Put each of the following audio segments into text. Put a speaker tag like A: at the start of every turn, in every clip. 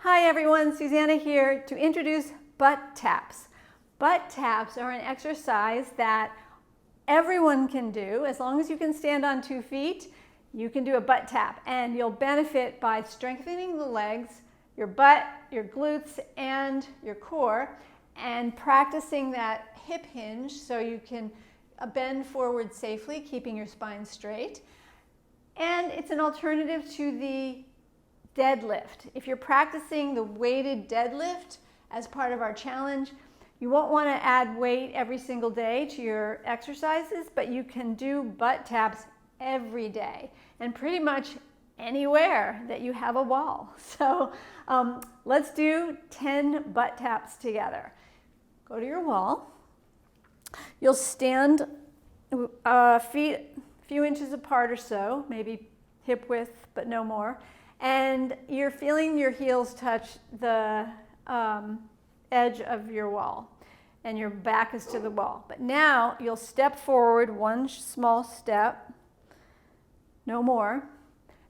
A: Hi everyone, Susanna here to introduce butt taps. Butt taps are an exercise that everyone can do. As long as you can stand on 2 feet, you can do a butt tap, and you'll benefit by strengthening the legs, your butt, your glutes, and your core, and practicing that hip hinge so you can bend forward safely, keeping your spine straight. And it's an alternative to the deadlift. If you're practicing the weighted deadlift as part of our challenge, you won't want to add weight every single day to your exercises, but you can do butt taps every day and pretty much anywhere that you have a wall. So let's do 10 butt taps together. Go to your wall. You'll stand feet a few inches apart or so, maybe hip width, but no more. And you're feeling your heels touch the edge of your wall, and your back is to the wall. But now you'll step forward one small step, no more.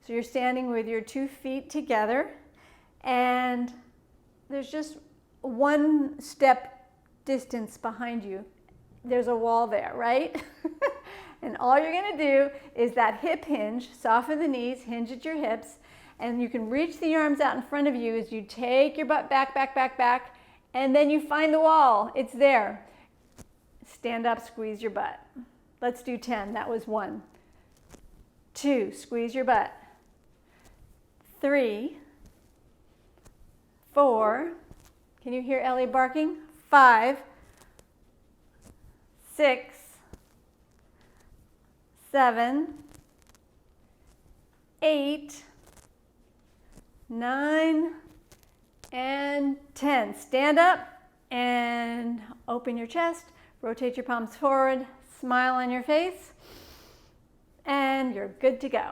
A: So you're standing with your 2 feet together, and there's just 1 step distance behind you. There's a wall there, right? And all you're gonna do is that hip hinge, soften the knees, hinge at your hips, and you can reach the arms out in front of you as you take your butt back, back, back, back, and then you find the wall. It's there. Stand up, squeeze your butt. Let's do 10. That was 1. 2, squeeze your butt. 3, 4, can you hear Ellie barking? 5, 6, 7, 8, 9, and 10. Stand up and open your chest, rotate your palms forward, smile on your face, and you're good to go.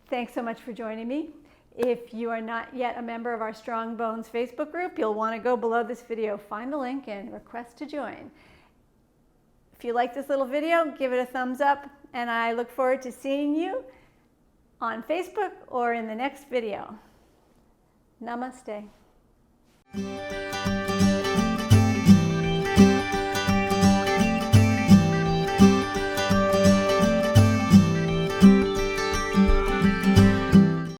A: Thanks so much for joining me. If you are not yet a member of our Strong Bones Facebook group, you'll want to go below this video, find the link, and request to join. If you like this little video, give it a thumbs up, and I look forward to seeing you on Facebook or in the next video. Namaste.